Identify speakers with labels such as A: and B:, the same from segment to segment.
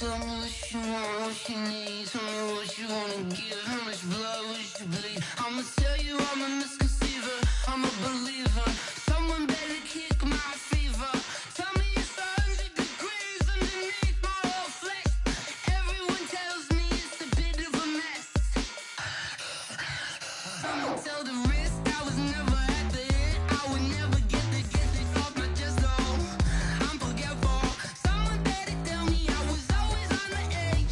A: Tell me what you want, what you need. Tell me what you wanna give. How much blood would you bleed? I'ma tell you I'm a misconceiver. I'm a believer. Someone better kick my fever. Tell me it's 100 degrees underneath my whole flesh. Everyone tells me it's a bit of a mess. Someone tell the risk I was never at the end. I would never get this off my chest. Oh, I'm forgetful. Someone better tell me I was always on the edge.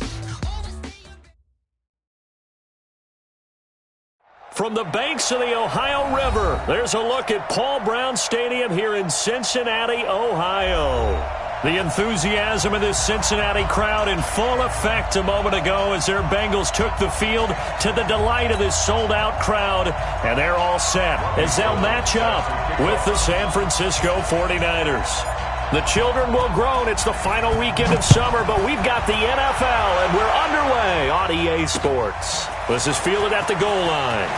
B: From the banks of the Ohio River, there's a look at Paul Brown Stadium here in Cincinnati, Ohio. The enthusiasm of this Cincinnati crowd in full effect a moment ago as their Bengals took the field to the delight of this sold-out crowd. And they're all set as they'll match up with the San Francisco 49ers. The children will groan. It's the final weekend of summer, but we've got the NFL, and we're underway on EA Sports. This is fielded at the goal line.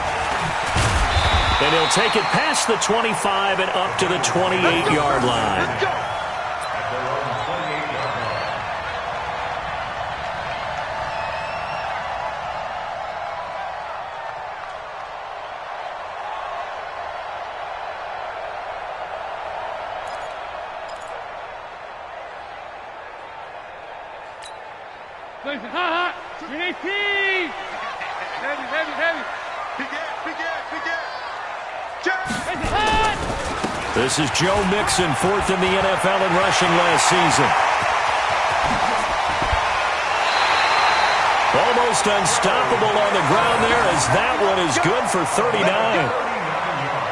B: And he'll take it past the 25 and up to the 28-yard line. This is Joe Mixon, fourth in the NFL in rushing last season. Almost unstoppable on the ground there as that one is good for 39.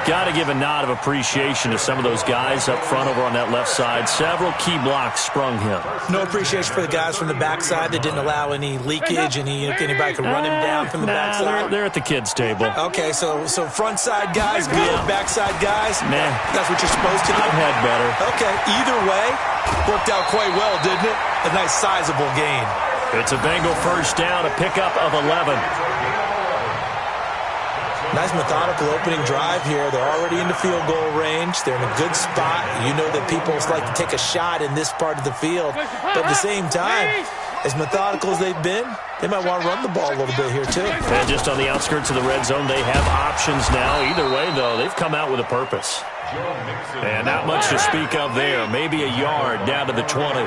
B: Got to give a nod of appreciation to some of those guys up front over on that left side. Several key blocks sprung him.
C: No appreciation for the guys from the backside that didn't allow any leakage, anybody could run him down from the backside.
B: They're at the kids' table.
C: Okay, so front side guys good, backside guys,
B: nah.
C: That's what you're supposed to do.
B: I've had better.
C: Okay, either way, worked out quite well, didn't it? A nice sizable gain.
B: It's a Bengal first down, a pickup of 11.
C: Nice methodical opening drive here. They're already in the field goal range. They're in a good spot. You know that people like to take a shot in this part of the field. But at the same time, as methodical as they've been, they might want to run the ball a little bit here too.
B: And just on the outskirts of the red zone, they have options now. Either way, though, they've come out with a purpose. And not much to speak of there. Maybe a yard down to the 20.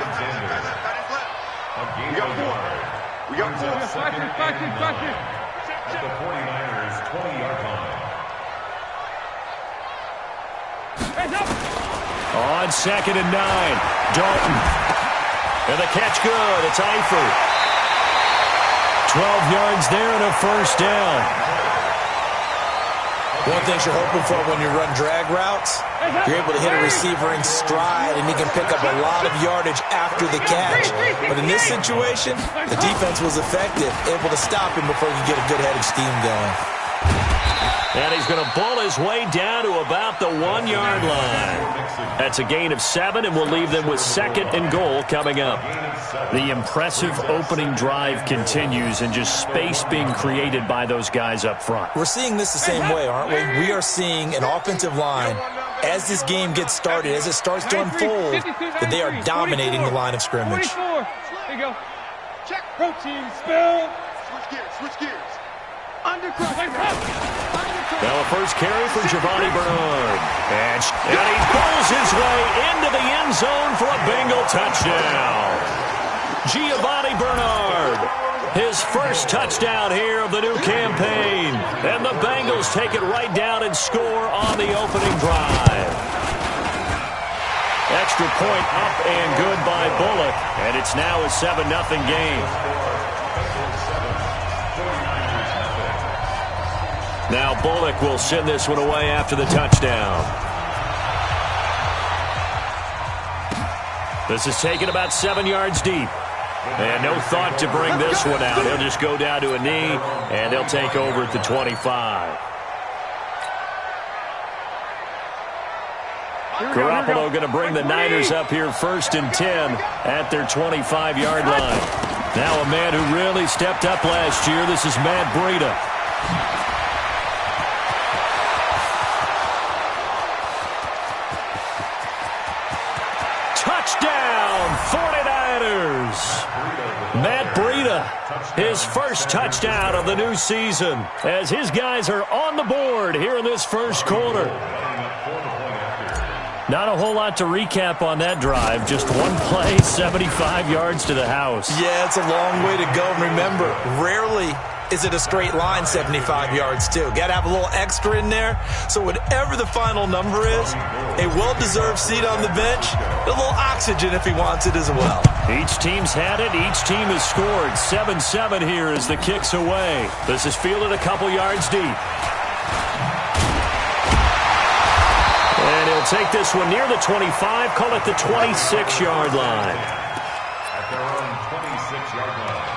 D: We got four. At the 49ers 20-yard line.
B: On 2nd and 9, Dalton. And the catch good. It's Eifert. 12 yards there and a first down.
C: One thing you're hoping for when you run drag routes, you're able to hit a receiver in stride and he can pick up a lot of yardage after the catch. But in this situation, the defense was effective, able to stop him before he could get a good head of steam going.
B: And he's going to bull his way down to about the 1-yard line. That's a gain of 7, and we'll leave them with 2nd and goal coming up. The impressive opening drive continues and just space being created by those guys up front.
C: We're seeing this the same way, aren't we? We are seeing an offensive line, as this game gets started, as it starts to unfold, that they are dominating the line of scrimmage.
E: There you go. Check. Protein spill.
D: Switch gears.
B: Now a first carry for Giovanni Bernard. And he pulls his way into the end zone for a Bengal touchdown. Giovanni Bernard, his first touchdown here of the new campaign. And the Bengals take it right down and score on the opening drive. Extra point up and good by Bullock. And it's now a 7-0 game. Now Bullock will send this one away after the touchdown. This is taken about 7 yards deep. And no thought to bring this one out. He'll just go down to a knee, and they'll take over at the 25. Garoppolo going to bring the Niners up here 1st and 10 at their 25-yard line. Now a man who really stepped up last year. This is Matt Breida. Touchdown, 49ers. his first touchdown of the new season, as his guys are on the board here in this first quarter. Not a whole lot to recap on that drive. Just one play, 75 yards to the house.
C: Yeah, it's a long way to go. Remember, rarely is it a straight line 75 yards, too. Got to have a little extra in there. So whatever the final number is, a well-deserved seat on the bench, a little oxygen if he wants it as well.
B: Each team's had it. Each team has scored. 7-7 here as the kick's away. This is fielded a couple yards deep. And he'll take this one near the 25, call it the 26-yard line.
D: At their own 26-yard line.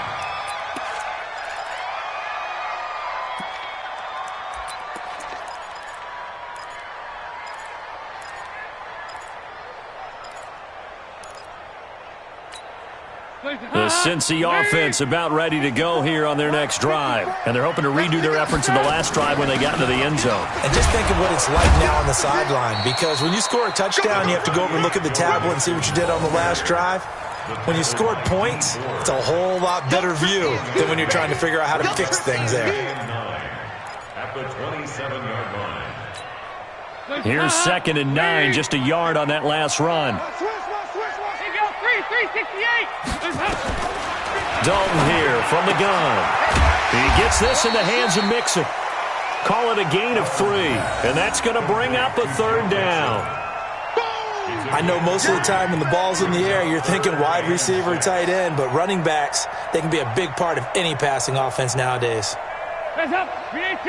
B: The Cincy offense about ready to go here on their next drive. And they're hoping to redo their efforts in the last drive when they got into the end zone.
C: And just think of what it's like now on the sideline, because when you score a touchdown, you have to go over and look at the tablet and see what you did on the last drive. When you scored points, it's a whole lot better view than when you're trying to figure out how to fix things there.
D: At the 27-yard line.
B: Here's 2nd and 9, just a yard on that last run. Dalton here from the gun. He gets this in the hands of Mixon. Call it a gain of 3, and that's going to bring up a 3rd down.
C: I know most of the time when the ball's in the air, you're thinking wide receiver, tight end, but running backs, they can be a big part of any passing offense nowadays.
E: Hands up, 318!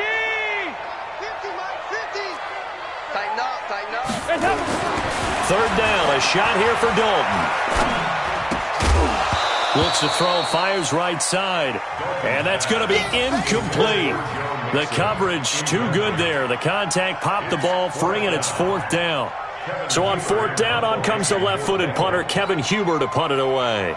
F: 50, Mike, 50! Tighten up, tighten up.
E: Hands up!
B: 3rd down, a shot here for Dalton. Looks to throw, fires right side, and that's going to be incomplete. The coverage too good there. The contact popped the ball free, and it's 4th down. So on 4th down, on comes the left-footed punter, Kevin Huber, to punt it away.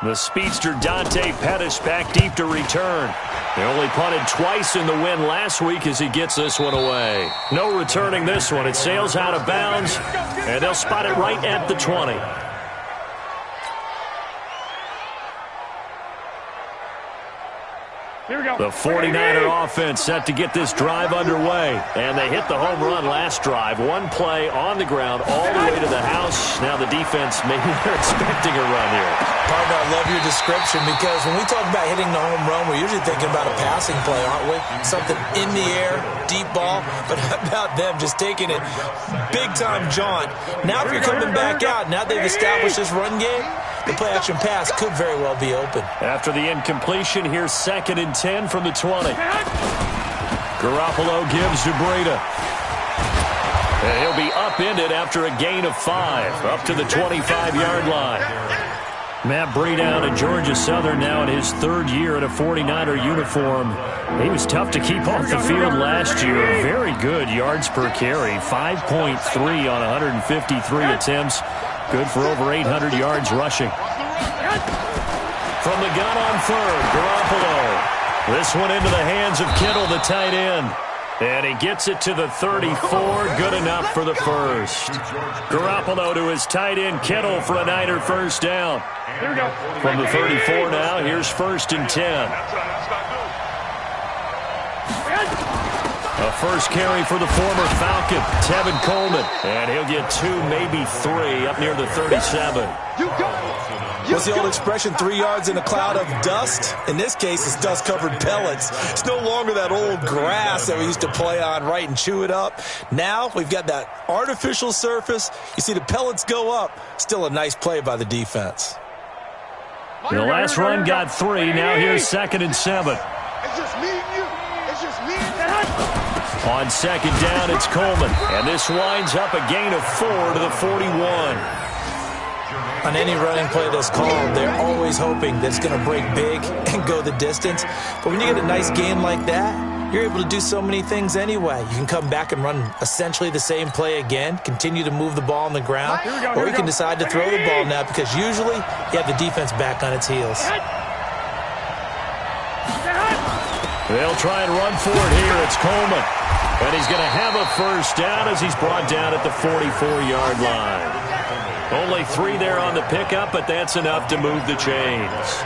B: The speedster Dante Pettis back deep to return. They only punted twice in the win last week as he gets this one away. No returning this one. It sails out of bounds, and they'll spot it right at the 20.
E: Here we go.
B: The 49er offense set to get this drive underway. And they hit the home run last drive. One play on the ground all the way to the house. Now the defense, maybe they're expecting a run here.
C: Partner, I love your description, because when we talk about hitting the home run, we're usually thinking about a passing play, aren't we? Something in the air, deep ball. But how about them just taking it big-time jaunt? Now if you're coming back out, now they've established this run game, the play-action pass could very well be open.
B: After the incompletion, here's 2nd and 10 from the 20. Garoppolo gives to Breida. And he'll be upended after a gain of 5, up to the 25-yard line. Matt Breida out of Georgia Southern now in his 3rd year in a 49er uniform. He was tough to keep off the field last year. Very good yards per carry, 5.3 on 153 attempts. Good for over 800 yards rushing. From the gun on 3rd, Garoppolo. This one into the hands of Kittle, the tight end. And he gets it to the 34. Good enough for the first. Garoppolo to his tight end, Kittle, for a Niner first down.
E: Here we go.
B: From the 34 now, here's 1st and 10. A first carry for the former Falcon, Tevin Coleman. And he'll get 2, maybe 3, up near the 37.
C: What's the old expression, 3 yards in a cloud of dust? In this case, it's dust-covered pellets. It's no longer that old grass that we used to play on, right, and chew it up. Now we've got that artificial surface. You see the pellets go up. Still a nice play by the defense.
B: The last run got 3. Now here's 2nd and 7.
F: It's just me and you. It's just me and you.
B: On 2nd down, it's Coleman. And this winds up a gain of 4 to the 41.
C: On any running play that's called, they're always hoping that it's going to break big and go the distance. But when you get a nice gain like that, you're able to do so many things anyway. You can come back and run essentially the same play again, continue to move the ball on the ground, or you can decide to throw the ball now, because usually you have the defense back on its heels.
B: They'll try and run for it here. It's Coleman. And he's going to have a first down as he's brought down at the 44-yard line. Only 3 there on the pickup, but that's enough to move the chains.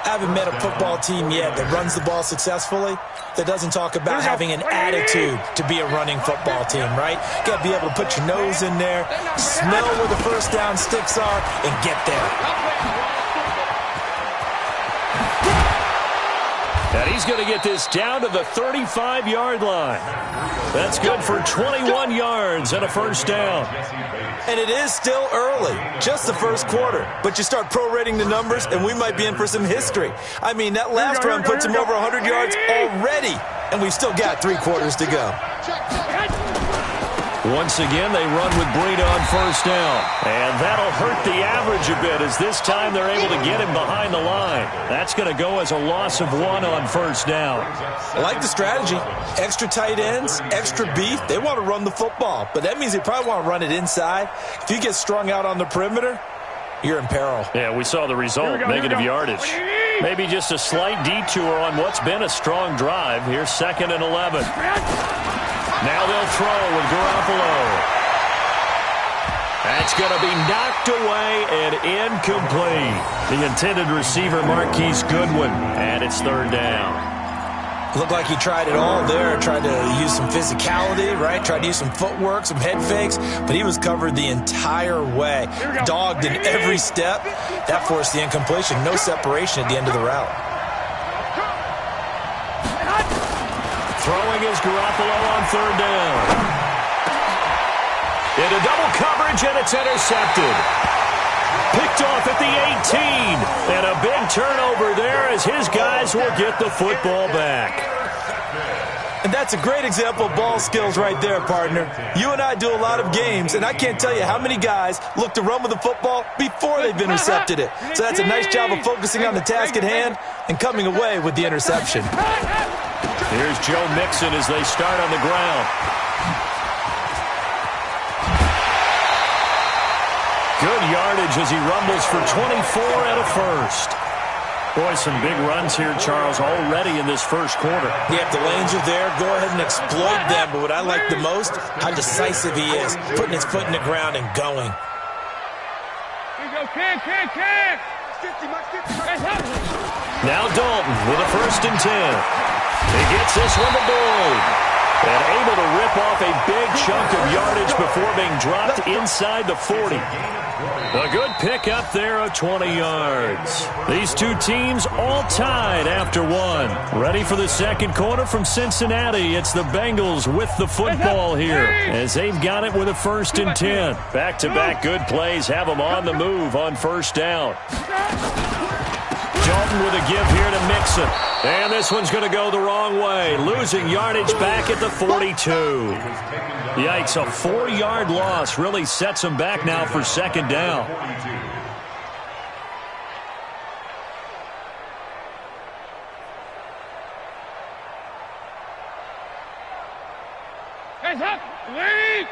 C: I haven't met a football team yet that runs the ball successfully that doesn't talk about having an attitude to be a running football team, right? You got to be able to put your nose in there, smell where the first down sticks are, and get there.
B: And he's going to get this down to the 35-yard line. That's good for 21 yards and a first down.
C: And it is still early, just the first quarter. But you start prorating the numbers, and we might be in for some history. I mean, that last run puts him over 100 yards already, and we've still got 3 quarters to go.
B: Once again, they run with Breida on first down. And that'll hurt the average a bit as this time they're able to get him behind the line. That's going to go as a loss of 1 on first down.
C: I like the strategy. Extra tight ends, extra beef. They want to run the football, but that means they probably want to run it inside. If you get strung out on the perimeter, you're in peril.
B: Yeah, we saw the result, negative yardage. Maybe just a slight detour on what's been a strong drive. Here's 2nd and 11. Now they'll throw with Garoppolo. That's going to be knocked away and incomplete. The intended receiver, Marquise Goodwin, and it's 3rd down.
C: Looked like he tried it all there, tried to use some physicality, right? Tried to use some footwork, some head fakes, but he was covered the entire way. Dogged in every step. That forced the incompletion. No separation at the end of the route.
B: Throwing is Garoppolo on 3rd down. Into double coverage, and it's intercepted. Picked off at the 18. And a big turnover there as his guys will get the football back.
C: And that's a great example of ball skills right there, partner. You and I do a lot of games, and I can't tell you how many guys look to run with the football before they've intercepted it. So that's a nice job of focusing on the task at hand and coming away with the interception.
B: Here's Joe Mixon as they start on the ground. Good yardage as he rumbles for 24 and a first. Boy, some big runs here, Charles, already in this first quarter.
C: Yeah, if the lanes are there, go ahead and exploit them. But what I like the most, how decisive he is, putting his foot in the ground and going.
E: Here you go, Cam.
B: Now Dalton with a 1st and 10. He gets this one to Boyd. And able to rip off a big chunk of yardage before being dropped inside the 40. A good pick up there of 20 yards. These two teams all tied after 1. Ready for the 2nd quarter from Cincinnati. It's the Bengals with the football here as they've got it with a 1st and 10. Back-to-back good plays have them on the move on 1st down. Dalton with a give here to Mixon. And this one's going to go the wrong way. Losing yardage back at the 42. Yikes, a 4-yard loss really sets them back now for 2nd down.
E: Hands up! Lead!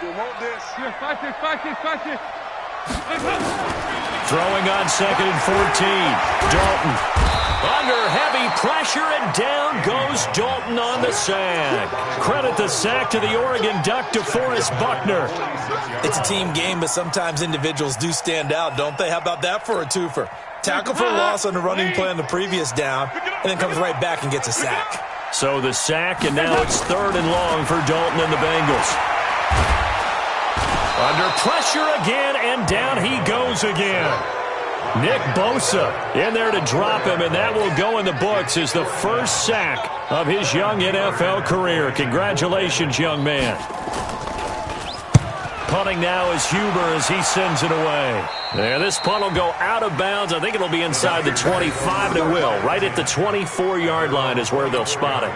E: You want this? Here, fight this.
B: Throwing on 2nd and 14. Dalton under heavy pressure, and down goes Dalton on the sack. Credit the sack to the Oregon Duck, DeForest Buckner.
C: It's a team game, but sometimes individuals do stand out, don't they? How about that for a twofer? Tackle for loss on the running play on the previous down, and then comes right back and gets a sack.
B: So the sack, and now it's 3rd and long for Dalton and the Bengals. Under pressure again, and down he goes again. Nick Bosa in there to drop him, and that will go in the books as the first sack of his young NFL career. Congratulations, young man. Punting now is Huber as he sends it away. There, this punt will go out of bounds. I think it'll be inside the 25, and it will. Right at the 24-yard line is where they'll spot it.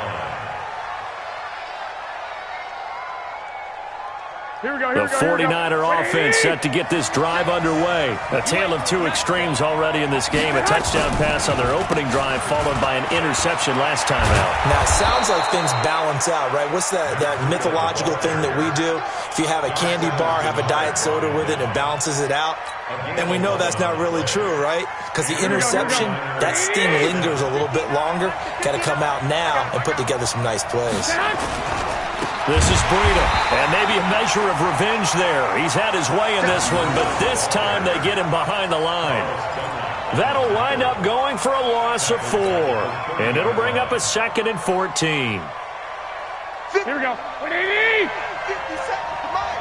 B: The 49er offense set to get this drive underway. A tale of two extremes already in this game. A touchdown pass on their opening drive followed by an interception last time out.
C: Now, it sounds like things balance out, right? What's that mythological thing that we do? If you have a candy bar, have a diet soda with it, it balances it out. And we know that's not really true, right? Because the interception, that sting lingers a little bit longer. Got to come out now and put together some nice plays.
B: This is Breida, and maybe a measure of revenge there. He's had his way in this one, but this time they get him behind the line. That'll wind up going for a loss of 4. And it'll bring up a 2nd and 14.
E: Here we go. 180.
F: 50 seconds, come on.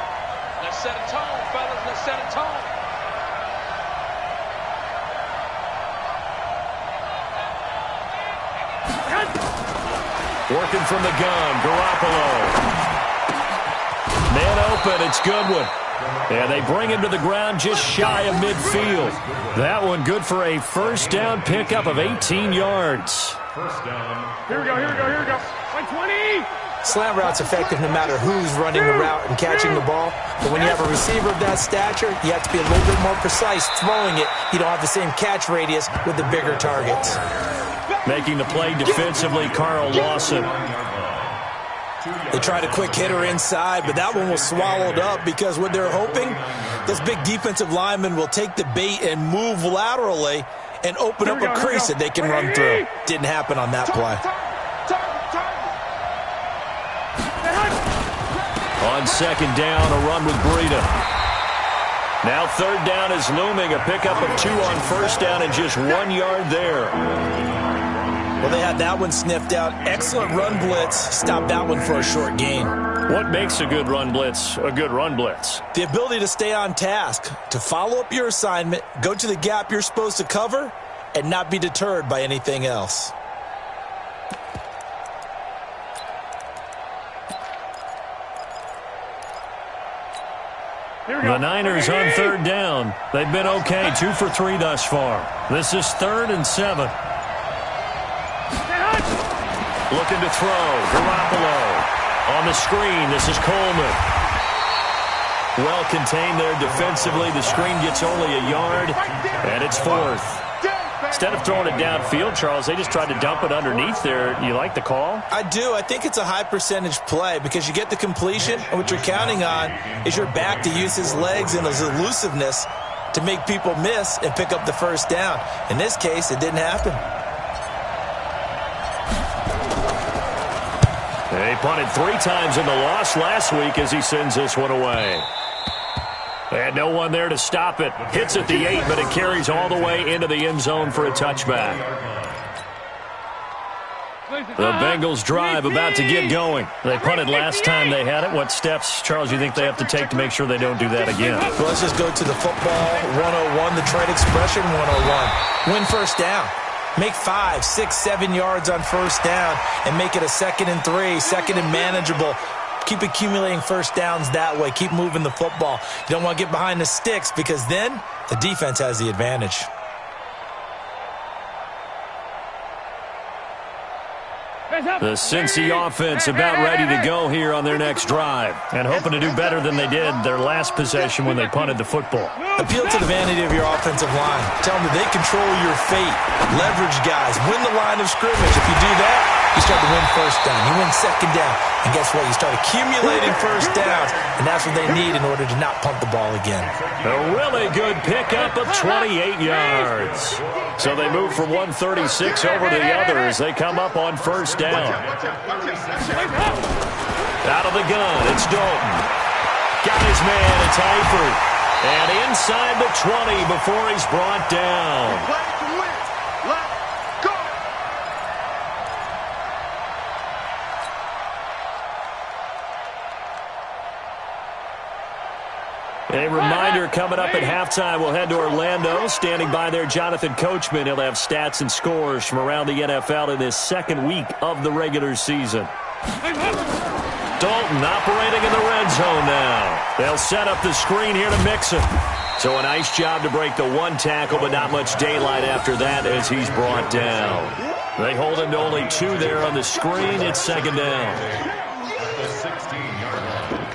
F: Let's set a tone, fellas. Let's set a tone.
B: Working from the gun, Garoppolo. Man open, it's Goodwin. And they bring him to the ground just shy of midfield. That one good for a first down pickup of 18 yards.
D: First down.
E: Here we go. 120.
C: Slant route's effective no matter who's running the route and catching the ball. But when you have a receiver of that stature, you have to be a little bit more precise throwing it. You don't have the same catch radius with the bigger targets.
B: Making the play defensively, Carl Lawson.
C: They tried a quick hitter inside, but that one was swallowed up because what they're hoping, those big defensive linemen will take the bait and move laterally and open up a crease that they can run through. Didn't happen on that play.
B: On second down, a run with Breida. Now third down is looming, a pickup of 2 on first down and just 1 yard there.
C: Well, they had that one sniffed out. Excellent run blitz. Stopped that one for a short gain.
B: What makes a good run blitz a good run blitz?
C: The ability to stay on task, to follow up your assignment, go to the gap you're supposed to cover, and not be deterred by anything else.
B: The Niners on third down. They've been okay, 2 for 3 thus far. This is 3rd and 7. Looking to throw. Garoppolo. On the screen, this is Coleman. Well contained there defensively. The screen gets only a yard, and it's 4th. Instead of throwing it downfield, Charles, they just tried to dump it underneath there. You like the call?
C: I do. I think it's a high percentage play because you get the completion, and what you're counting on is your back to use his legs and his elusiveness to make people miss and pick up the first down. In this case, it didn't happen.
B: They punted 3 times in the loss last week as he sends this one away. And no one there to stop it. Hits at the 8, but it carries all the way into the end zone for a touchback. The Bengals drive about to get going. They punted last time they had it. What steps, Charles, you think they have to take to make sure they don't do that again?
C: Well, let's just go to the football 101, the trade expression 101. Win first down. Make 5, 6, 7 yards on first down and make it a 2nd and 3, 2nd and manageable. Keep accumulating first downs that way. Keep moving the football. You don't want to get behind the sticks because then the defense has the advantage.
B: The Cincy offense about ready to go here on their next drive and hoping to do better than they did their last possession when they punted the football.
C: Appeal to the vanity of your offensive line. Tell them that they control your fate. Leverage guys. Win the line of scrimmage. If you do that, you start to win first down. You win second down. And guess what? You start accumulating first downs. And that's what they need in order to not punt the ball again.
B: A really good pickup of 28 yards. So they move from 136 over to the other as they come up on first down. Out of the gun, it's Dalton. Got his man, it's Eifert. And inside the 20 before he's brought down.
F: Let's go.
B: A reminder coming up at halftime, we'll head to Orlando. Standing by there, Jonathan Coachman. He'll have stats and scores from around the NFL in this second week of the regular season. Dalton operating in the red zone now. They'll set up the screen here to Mixon. So a nice job to break the 1 tackle, but not much daylight after that as he's brought down. They hold him to only 2 there on the screen. It's second down.
D: The 16-yard line.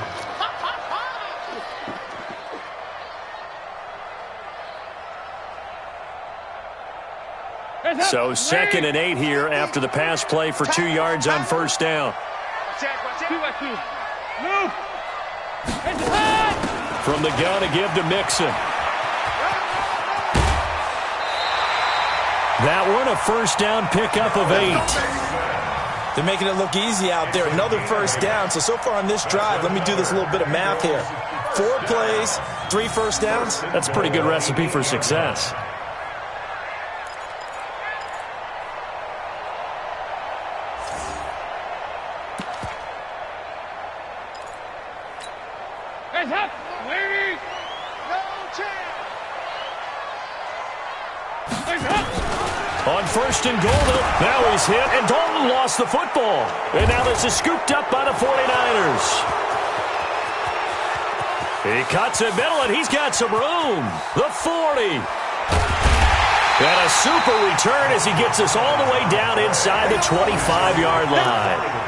B: So 2nd and 8 here after the pass play for 2 yards on first down. From the gun to give to Mixon. That one a first down pickup of 8.
C: They're making it look easy out there. Another first down. So far on this drive, let me do this little bit of math here. 4 plays, 3 first downs.
B: That's a pretty good recipe for success. On first and goal, now he's hit, and Dalton lost the football. And now this is scooped up by the 49ers. He cuts it middle, and he's got some room. The 40. And a super return as he gets us all the way down inside the 25-yard line.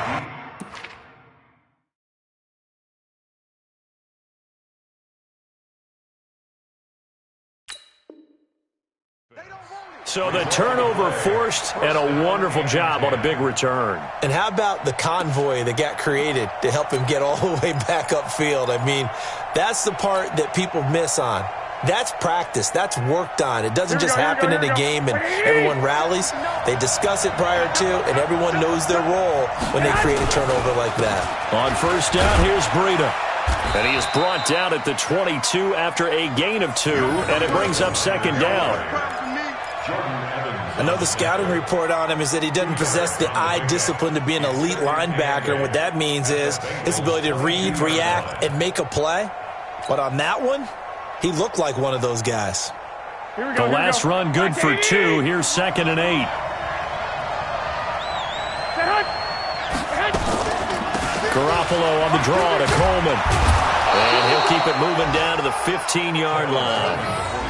B: So the turnover forced, and a wonderful job on a big return.
C: And how about the convoy that got created to help him get all the way back upfield? I mean, that's the part that people miss on. That's practice. That's worked on. It doesn't just happen in a game and everyone rallies. They discuss it prior to, and everyone knows their role when they create a turnover like that.
B: On first down, here's Breida. And he is brought down at the 22 after a gain of 2, and it brings up second down.
C: I know the scouting report on him is that he doesn't possess the eye discipline to be an elite linebacker. And what that means is his ability to read, react, and make a play. But on that one, he looked like one of those guys.
B: The last run good for 2. Here's second and 8. Garoppolo on the draw to Coleman. And he'll keep it moving down to the 15-yard line.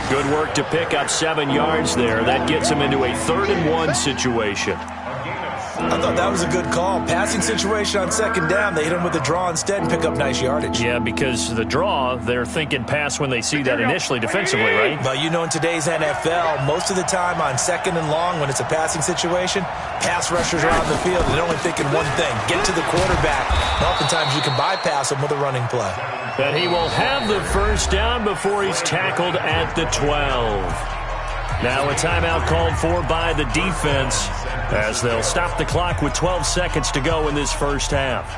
B: Good work to pick up 7 yards there. That gets him into a 3rd-and-1 situation.
C: I thought that was a good call. Passing situation on second down. They hit him with the draw instead and pick up nice yardage.
B: Yeah, because the draw, they're thinking pass when they see that initially defensively, right?
C: But you know, in today's NFL, most of the time on second and long when it's a passing situation, pass rushers are on the field and they're only thinking one thing, get to the quarterback. And oftentimes you can bypass them with a running play.
B: And he will have the first down before he's tackled at the 12. Now a timeout called for by the defense as they'll stop the clock with 12 seconds to go in this first half.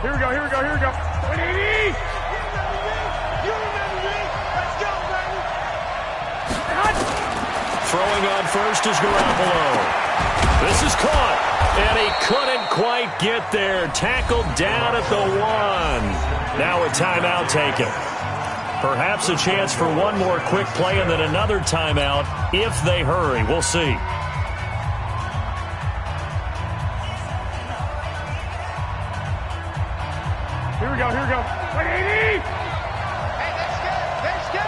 E: Here we go, here we go, here we go. 180!
B: Throwing on first is Garoppolo. This is caught. And he couldn't quite get there. Tackled down at the 1. Now a timeout taken. Perhaps a chance for one more quick play and then another timeout if they hurry. We'll see.
E: Here we go, here we go. 180!
F: Hey, let's go!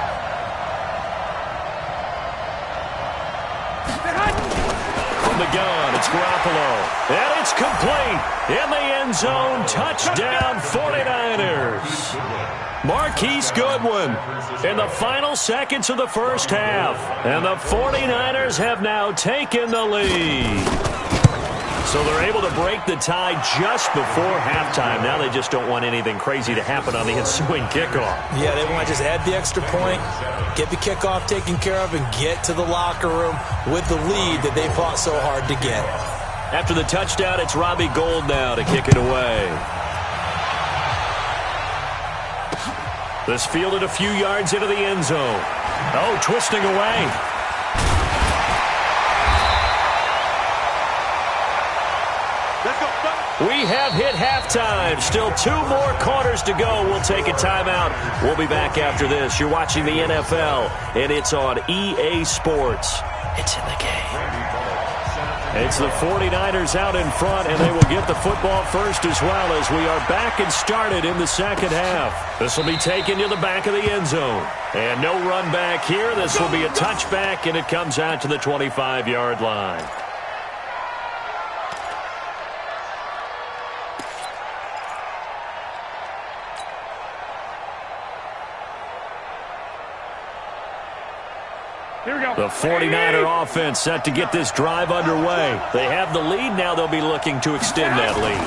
B: From the gun, it's Garoppolo. And it's complete. In the end zone, touchdown 49ers. Marquise Goodwin in the final seconds of the first half. And the 49ers have now taken the lead. So they're able to break the tie just before halftime. Now they just don't want anything crazy to happen on the ensuing kickoff.
C: Yeah, they want to just add the extra point, get the kickoff taken care of, and get to the locker room with the lead that they fought so hard to get.
B: After the touchdown, it's Robbie Gould now to kick it away. This fielded a few yards into the end zone. Oh, twisting away. We have hit halftime. Still 2 more quarters to go. We'll take a timeout. We'll be back after this. You're watching the NFL, and it's on EA Sports. It's in the game. It's the 49ers out in front, and they will get the football first as well as we are back and started in the second half. This will be taken to the back of the end zone. And no run back here. This will be a touchback, and it comes out to the 25-yard line.
E: Here we go.
B: The 49er offense set to get this drive underway. They have the lead. Now they'll be looking to extend that lead.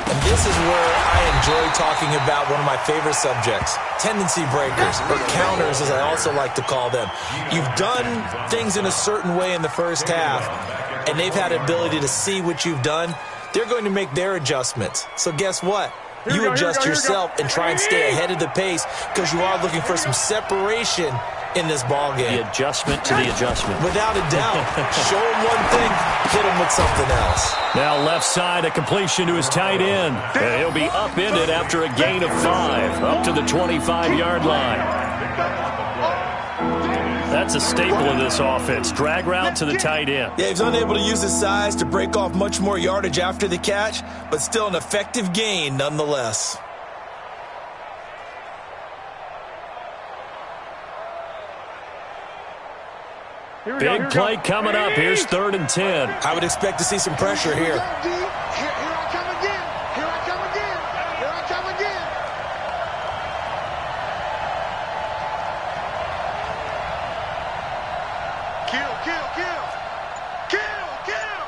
C: And this is where I enjoy talking about one of my favorite subjects, tendency breakers, or counters as I also like to call them. You've done things in a certain way in the first half, and they've had the ability to see what you've done. They're going to make their adjustments. So guess what? You adjust yourself and try and stay ahead of the pace because you are looking for some separation in this ball game.
B: The adjustment to the adjustment.
C: Without a doubt. Show him one thing, hit him with something else.
B: Now left side, a completion to his tight end. And he'll be upended after a gain of 5, up to the 25-yard line. That's a staple of this offense. Drag route to the tight end.
C: Yeah, he's unable to use his size to break off much more yardage after the catch, but still an effective gain nonetheless.
B: Big play coming up. Here's 3rd and 10.
C: I would expect to see some pressure here.
E: Here I come again. Here I come again. Here I come again. Kill, kill, kill. Kill, kill.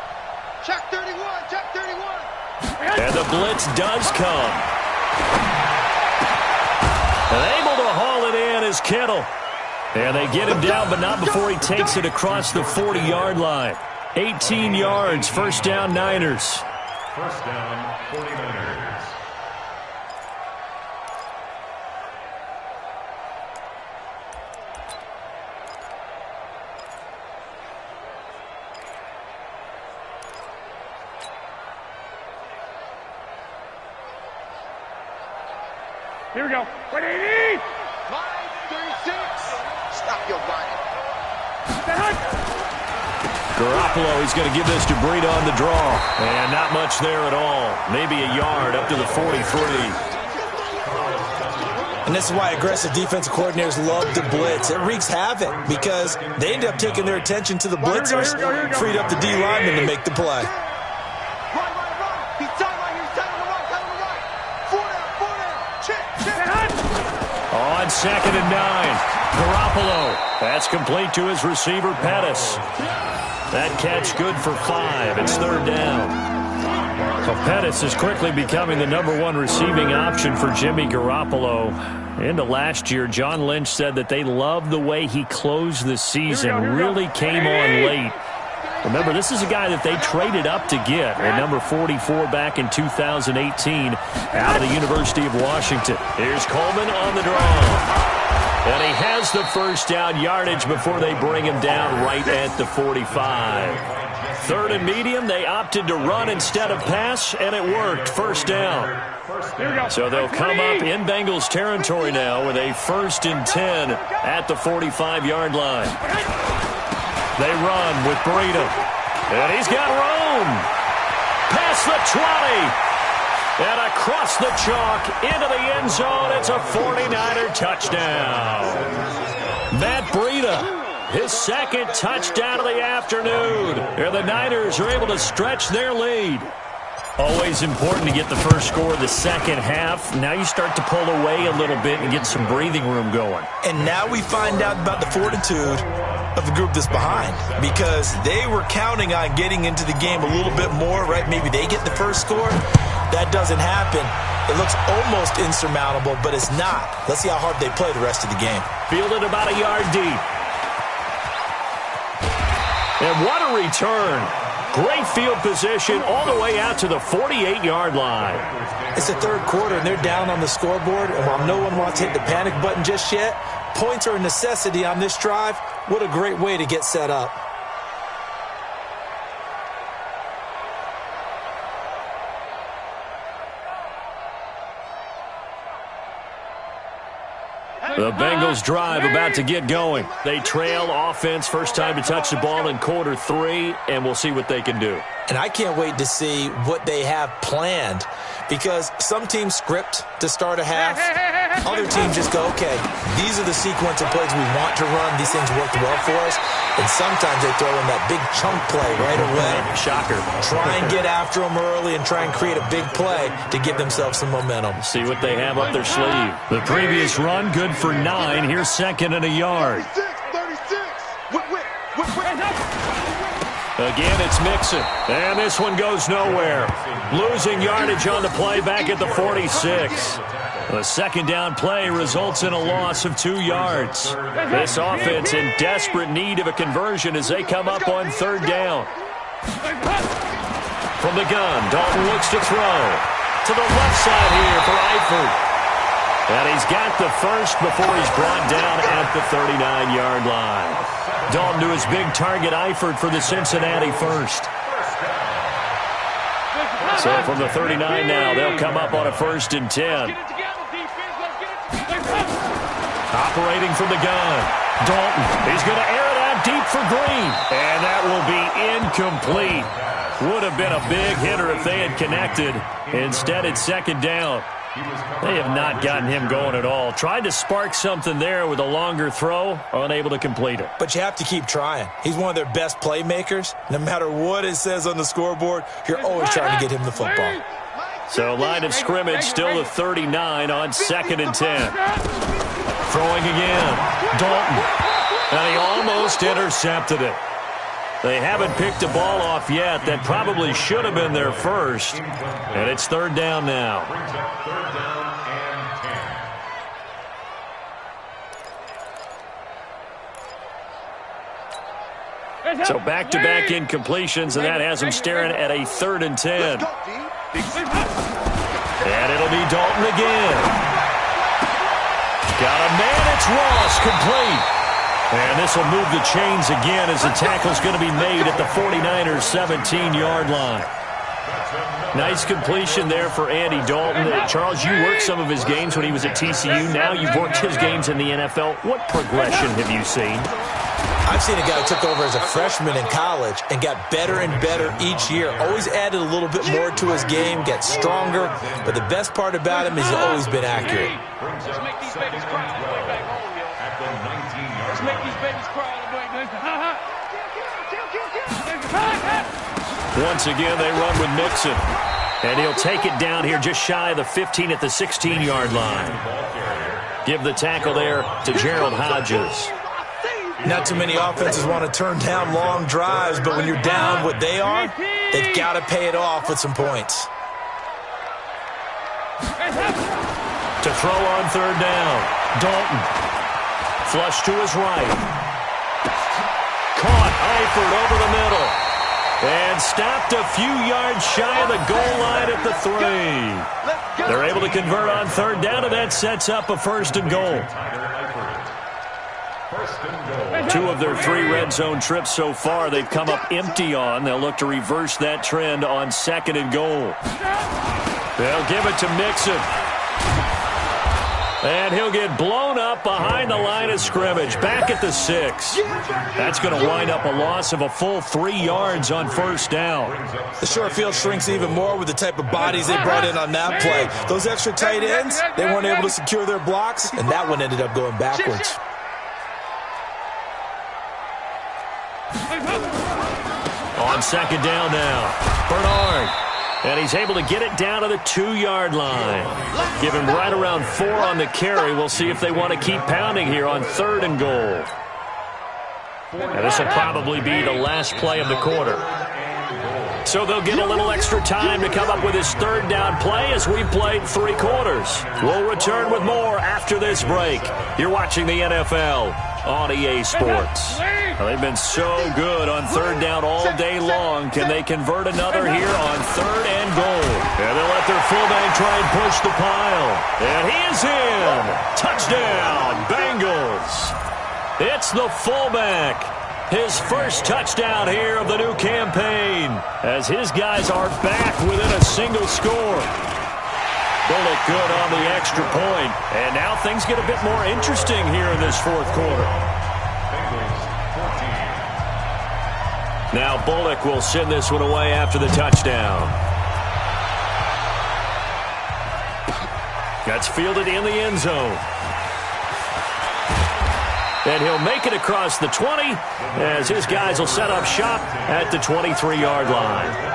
E: Check 31, check 31.
B: And the blitz does come. And able to haul it in is Kittle. And they get him down, but not before he takes it across the 40-yard line. 18 yards, first down, Niners.
D: First down, 49ers.
E: Here we go. 180. 36. Stop your running.
B: Garoppolo, he's going to give this to Breida on the draw. And not much there at all. Maybe a yard up to the 43.
C: And this is why aggressive defensive coordinators love to blitz. It wreaks havoc because they end up taking their attention to the blitzers, freed up the D lineman to make the play.
B: On 2nd and 9, Garoppolo. That's complete to his receiver, Pettis. That catch good for 5. It's 3rd down. So Pettis is quickly becoming the #1 receiving option for Jimmy Garoppolo. Into last year, John Lynch said that they loved the way he closed the season, really came on late. Remember, this is a guy that they traded up to get at number 44 back in 2018 out of the University of Washington. Here's Coleman on the draw. And he has the first down yardage before they bring him down right at the 45. 3rd and medium, they opted to run instead of pass, and it worked. First down. So they'll come up in Bengals territory now with a 1st and 10 at the 45-yard line. They run with Breida. And he's got room. Past the 20. And across the chalk into the end zone. It's a 49er touchdown. Matt Breida, his 2nd touchdown of the afternoon. And the Niners are able to stretch their lead. Always important to get the first score of the second half. Now you start to pull away a little bit and get some breathing room going.
C: And now we find out about the fortitude of the group that's behind, because they were counting on getting into the game a little bit more, right? Maybe they get the first score. That doesn't happen. It looks almost insurmountable, but it's not. Let's see how hard they play the rest of the game.
B: Fielded about a yard deep. And what a return. Great field position all the way out to the 48-yard line.
C: It's the 3rd quarter, and they're down on the scoreboard, and while no one wants to hit the panic button just yet, points are a necessity on this drive. What a great way to get set up.
B: The Bengals drive about to get going. They trail offense, first time to touch the ball in quarter 3, and we'll see what they can do.
C: And I can't wait to see what they have planned, because some teams script to start a half. Other teams just go, okay, these are the sequence of plays we want to run. These things worked well for us. And sometimes they throw in that big chunk play right away.
B: Shocker.
C: Try and get after them early and try and create a big play to give themselves some momentum.
B: See what they have up their sleeve. The previous run, good for 9. Here's 2nd and a yard.
E: 36.
B: Again, it's Mixon. And this one goes nowhere. Losing yardage on the play back at the 46. The 2nd down play results in a loss of 2 yards. This offense in desperate need of a conversion as they come up on 3rd down. From the gun, Dalton looks to throw. To the left side here for Eifert. And he's got the first before he's brought down at the 39-yard line. Dalton to his big target Eifert for the Cincinnati first. So from the 39 now, they'll come up on a 1st and 10. Operating from the gun. Dalton, he's going to air it out deep for Green. And that will be incomplete. Would have been a big hitter if they had connected. Instead, it's 2nd down. They have not gotten him going at all. Tried to spark something there with a longer throw, unable to complete it.
C: But you have to keep trying. He's one of their best playmakers. No matter what it says on the scoreboard, you're always trying to get him the football.
B: So line of scrimmage, still the 39 on 2nd and 10. Throwing again. Dalton. And he almost intercepted it. They haven't picked a ball off yet. That probably should have been their first. And it's 3rd down now. So back-to-back incompletions, and that has them staring at a 3rd and 10. And it'll be Dalton again. Got a man, it's Ross, complete. And this will move the chains again as the tackle's going to be made at the 49ers' 17-yard line. Nice completion there for Andy Dalton. Charles, you worked some of his games when he was at TCU. Now you've worked his games in the NFL. What progression have you seen?
C: I've seen a guy who took over as a freshman in college and got better and better each year. Always added a little bit more to his game, get stronger. But the best part about him is he's always been accurate.
E: Let's make these babies cry on the way back home, yo. Let's make these babies cry on the way back.
B: Once again, they run with Mixon. And he'll take it down here just shy of the 15 at the 16-yard line. Give the tackle there to Gerald Hodges.
C: Not too many offenses want to turn down long drives, but when you're down what they are, they've got to pay it off with some points.
B: To throw on 3rd down. Dalton. Flush to his right. Caught Eifert over the middle. And stopped a few yards shy of the goal line at the 3. They're able to convert on 3rd down, and that sets up a 1st and goal. 2 of their 3 red zone trips so far they've come up empty on. They'll look to reverse that trend on 2nd and goal. They'll give it to Mixon. And he'll get blown up behind the line of scrimmage, back at the 6. That's going to wind up a loss of a full 3 yards on 1st down.
C: The short field shrinks even more with the type of bodies they brought in on that play. Those extra tight ends, they weren't able to secure their blocks, and that one ended up going backwards.
B: On 2nd down now, Bernard. And he's able to get it down to the 2-yard line. Give him right around 4 on the carry. We'll see if they want to keep pounding here on 3rd and goal. And this will probably be the last play of the quarter. So they'll get a little extra time to come up with his 3rd down play as we've played 3 quarters. We'll return with more after this break. You're watching the NFL on EA Sports. Well, they've been so good on 3rd down all day long. Can they convert another here on 3rd and goal? And they'll let their fullback try and push the pile. And he is in. Touchdown, Bengals. It's the fullback. His first touchdown here of the new campaign as his guys are back within a single score. Bullock good on the extra point. And now things get a bit more interesting here in this 4th quarter. Now Bullock will send this one away after the touchdown. That's fielded in the end zone. And he'll make it across the 20 as his guys will set up shop at the 23-yard line.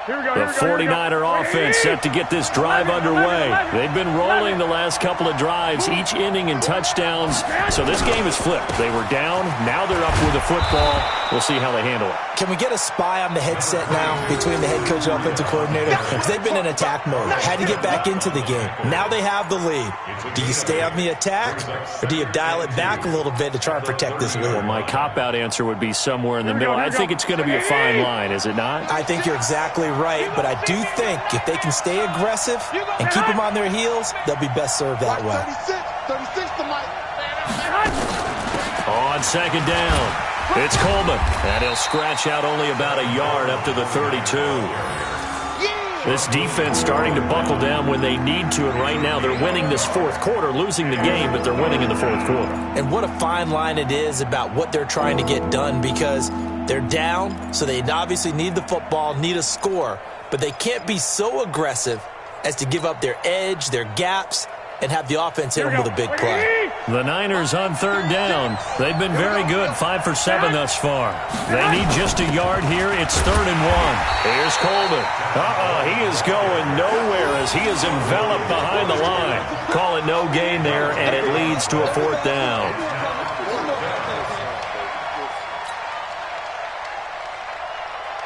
B: The 49er offense set to get this drive underway. They've been rolling the last couple of drives, each inning in touchdowns. So this game is flipped. They were down. Now they're up with the football. We'll see how they handle it.
C: can we get a spy on the headset now between the head coach and offensive coordinator? Because they've been in attack mode. Had to get back into the game. Now they have the lead. Do you stay on the attack, or do you dial it back a little bit to try and protect this lead?
B: Well, my cop-out answer would be somewhere in the middle. I think it's going to be a fine line, is it not?
C: I think you're exactly right, but I do think if they can stay aggressive and keep them on their heels, they'll be best served that way.
F: 36 to Mike.
B: On second down, it's Coleman, and he'll scratch out only about a yard up to the 32. This defense starting to buckle down when they need to, and right now they're winning this fourth quarter, losing the game, but they're winning in the fourth quarter.
C: And what a fine line it is about what they're trying to get done, because they're down, so they obviously need the football, need a score, but they can't be so aggressive as to give up their edge, their gaps, and have the offense hit them with a big play.
B: The Niners on third down. They've been very good, 5 for 7 thus far. They need just a yard here. It's 3rd and 1. Here's Coleman. He is going nowhere as he is enveloped behind the line. Call it no gain there, and it leads to a 4th down.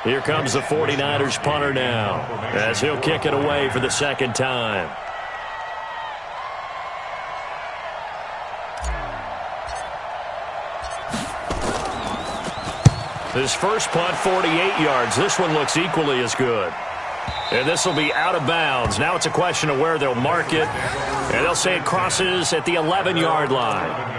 B: Here comes the 49ers punter now, as he'll kick it away for the second time. His first punt, 48 yards. This one looks equally as good. And this will be out of bounds. Now it's a question of where they'll mark it. And they'll say it crosses at the 11-yard line.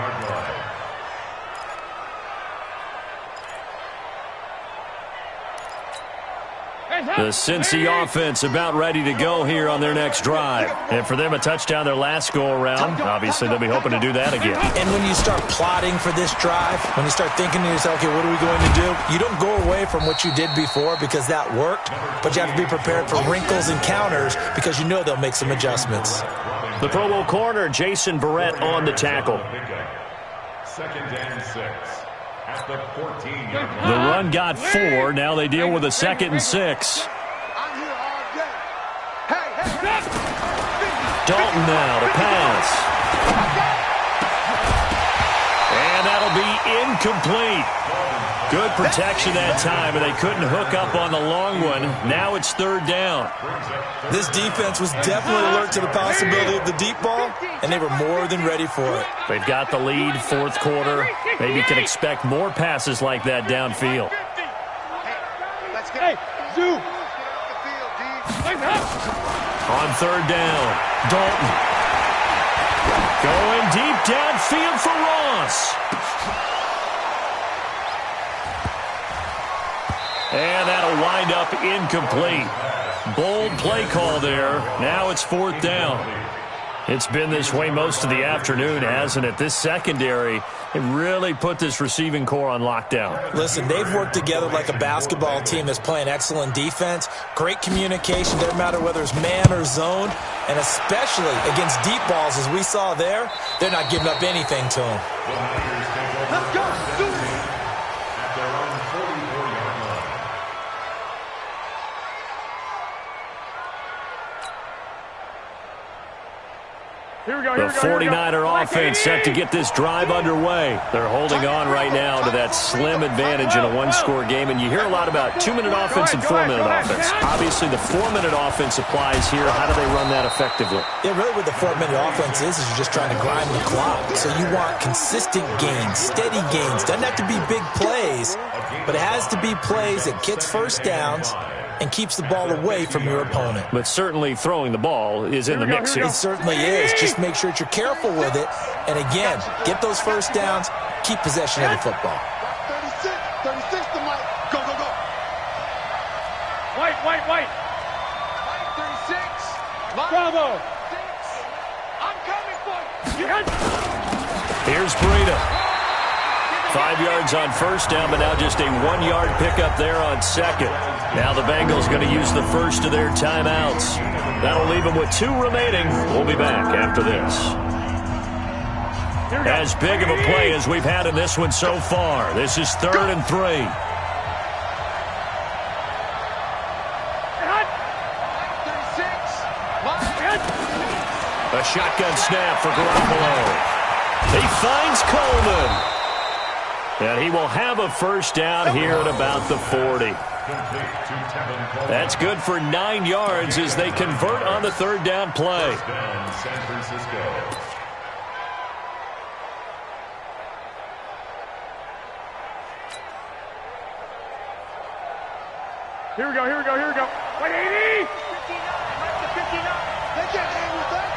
B: The Cincy offense about ready to go here on their next drive. And for them, a touchdown their last go-around. Obviously, they'll be hoping to do that again.
C: And when you start plotting for this drive, when you start thinking to yourself, okay, what are we going to do? You don't go away from what you did before because that worked, but you have to be prepared for wrinkles and counters because you know they'll make some adjustments.
B: The Pro Bowl corner, Jason Barrett, on the tackle.
D: 2nd and 6. At the 14-yard line.
B: The run got 4. Now they deal with a 2nd and 6.
F: I'm here all day. Hey.
B: Dalton now to pass. And that'll be incomplete. Good protection that time, and they couldn't hook up on the long one. Now it's 3rd down.
C: This defense was definitely alert to the possibility of the deep ball, and they were more than ready for it.
B: They've got the lead, 4th quarter. Maybe can expect more passes like that downfield.
F: Hey, Zoo.
B: On 3rd down, Dalton. Going deep downfield for Ross. And that'll wind up incomplete. Bold play call there. Now it's 4th down. It's been this way most of the afternoon, hasn't it? This secondary, it really put this receiving core on lockdown.
C: Listen, they've worked together like a basketball team that's playing excellent defense. Great communication, doesn't matter whether it's man or zone. And especially against deep balls, as we saw there, they're not giving up anything to them.
F: Let's go.
D: At their own 44-yard line.
B: The 49er offense set to get this drive underway. They're holding on right now to that slim advantage in a one-score game. And you hear a lot about 2-minute offense and 4-minute offense. Obviously, the 4-minute offense applies here. How do they run that effectively?
C: Yeah, really what the 4-minute offense is you're just trying to grind the clock. So you want consistent gains, steady gains. Doesn't have to be big plays, but it has to be plays that gets first downs and keeps the ball away from your opponent.
B: But certainly throwing the ball is in the mix here.
C: It certainly is. Just make sure that you're careful with it. And again, get those first downs, keep possession of the football.
F: 36 to Mike. Go.
E: White.
F: Mike, 36.
E: Bravo.
F: 6. I'm coming for you.
B: Here's Breida. 5 yards on first down, but now just a 1-yard pickup there on second. Now the Bengals going to use the first of their timeouts. That'll leave them with 2 remaining. We'll be back after this. As big of a play as we've had in this one so far. This is 3rd and 3. A shotgun snap for Garoppolo. He finds Coleman. And he will have a first down here at about the 40. That's good for 9 yards as they convert on the third down play.
D: First down, San Francisco.
E: Here we go. Wait, 80! 59, right to 59.
F: They can't hang with us.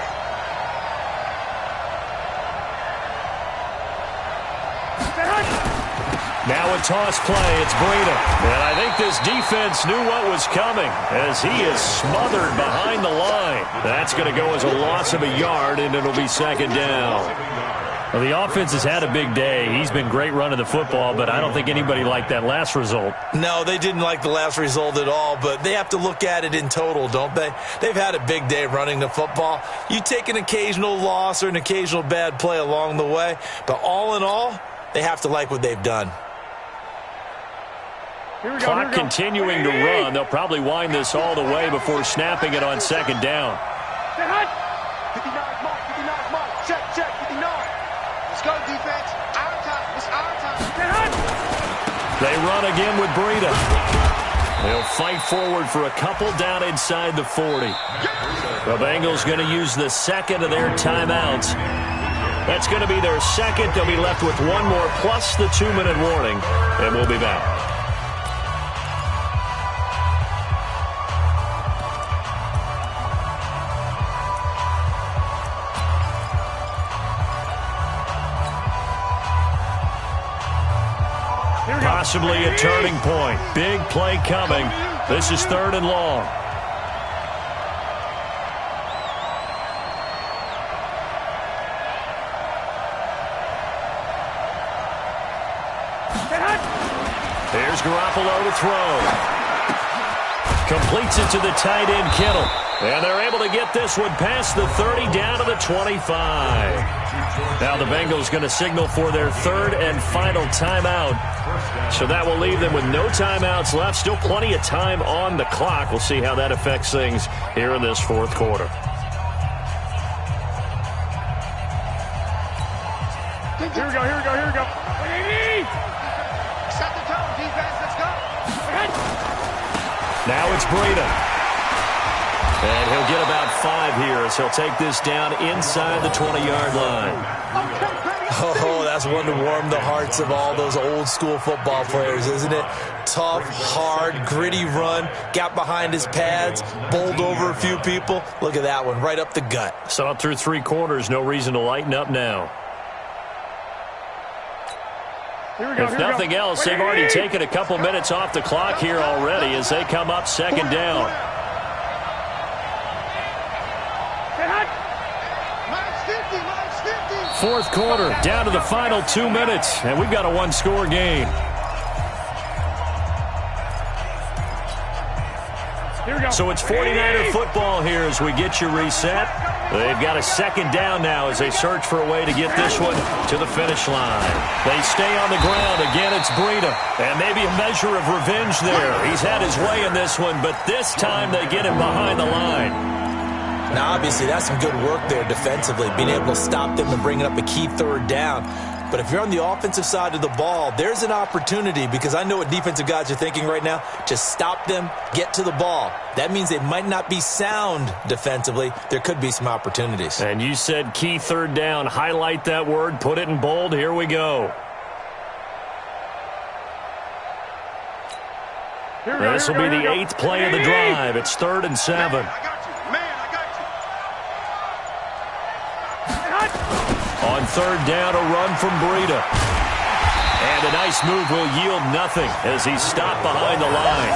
B: Now a toss play. It's Breida. And I think this defense knew what was coming as he is smothered behind the line. That's going to go as a loss of a yard, and it'll be second down.
G: Well, the offense has had a big day. He's been great running the football, but I don't think anybody liked that last result.
C: No, they didn't like the last result at all, but they have to look at it in total, don't they? They've had a big day running the football. You take an occasional loss or an occasional bad play along the way, but all in all, they have to like what they've done.
B: Clock continuing to run. They'll probably wind this all the way before snapping it on second down.
F: 59, mark. Check, 59. Let's go, defense. Our time. It's our time.
B: They run again with Breida. They'll fight forward for a couple down inside the 40. The Bengals going to use the second of their timeouts. That's going to be their second. They'll be left with one more plus the 2-minute warning, and we'll be back. Possibly a turning point. Big play coming. This is 3rd and long. Here's Garoppolo to throw. Completes it to the tight end, Kittle. And they're able to get this one past the 30 down to the 25. Now the Bengals going to signal for their 3rd and final timeout. So that will leave them with no timeouts left. Still plenty of time on the clock. We'll see how that affects things here in this 4th quarter.
E: Here we go.
F: Set the tone, defense. Let's go.
B: Now it's Breida. And he'll get about 5 here as he'll take this down inside the 20-yard line.
C: Oh, that's one to warm the hearts of all those old-school football players, isn't it? Tough, hard, gritty run, got behind his pads, bowled over a few people. Look at that one, right up the gut.
B: Saw it through 3 quarters, no reason to lighten up now. If nothing else, they've already taken a couple minutes off the clock here already as they come up second down. Fourth quarter, down to the final 2 minutes, and we've got a 1-score game. So it's 49er football here as we get you reset. They've got a second down now as they search for a way to get this one to the finish line. They stay on the ground. Again, it's Breida. And maybe a measure of revenge there. He's had his way in this one, but this time they get him behind the line.
C: Now, obviously, that's some good work there defensively, being able to stop them and bringing up a key 3rd down. But if you're on the offensive side of the ball, there's an opportunity, because I know what defensive guys are thinking right now, to stop them, get to the ball. That means they might not be sound defensively. There could be some opportunities.
B: And you said key 3rd down. Highlight that word. Put it in bold. Here we go. This will be the 8th play of the drive. It's 3rd and 7. On 3rd down, a run from Breida. And a nice move will yield nothing as he's stopped behind the line.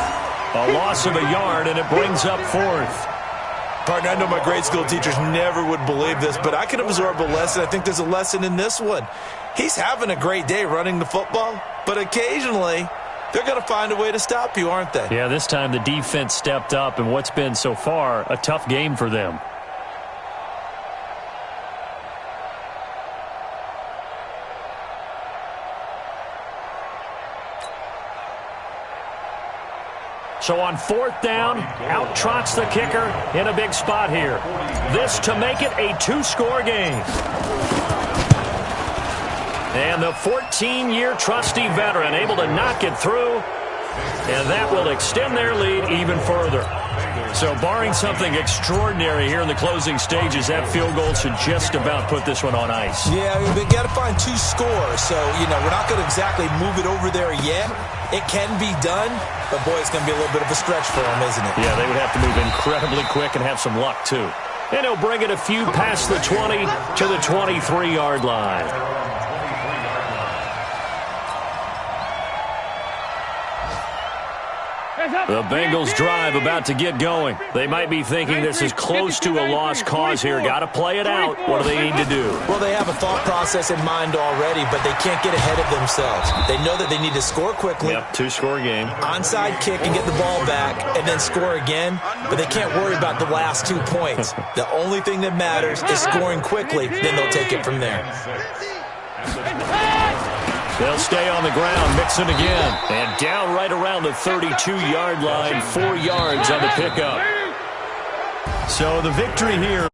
B: A loss of a yard, and it brings up 4th.
C: Partner, I know my grade school teachers never would believe this, but I can absorb a lesson. I think there's a lesson in this one. He's having a great day running the football, but occasionally they're going to find a way to stop you, aren't they?
G: Yeah, this time the defense stepped up, and what's been so far a tough game for them. So on 4th down, out trots the kicker in a big spot here. This to make it a 2-score game.
B: And the 14-year trusty veteran able to knock it through, and that will extend their lead even further. So barring something extraordinary here in the closing stages, that field goal should just about put this one on ice.
C: Yeah, we got to find 2 scores. So, we're not going to exactly move it over there yet. It can be done, but, boy, it's going to be a little bit of a stretch for them, isn't it?
B: Yeah, they would have to move incredibly quick and have some luck, too. And he'll bring it a few past the 20 to the 23-yard line. The Bengals drive about to get going. They might be thinking this is close to a lost cause here. Got to play it out. What do they need to do?
C: Well, they have a thought process in mind already, but they can't get ahead of themselves. They know that they need to score quickly.
B: Yep, 2-score game.
C: Onside kick and get the ball back and then score again, but they can't worry about the last 2 points. The only thing that matters is scoring quickly, then they'll take it from there.
B: They'll stay on the ground, mixing again. And down right around the 32-yard line, 4 yards on the pickup. So the victory here.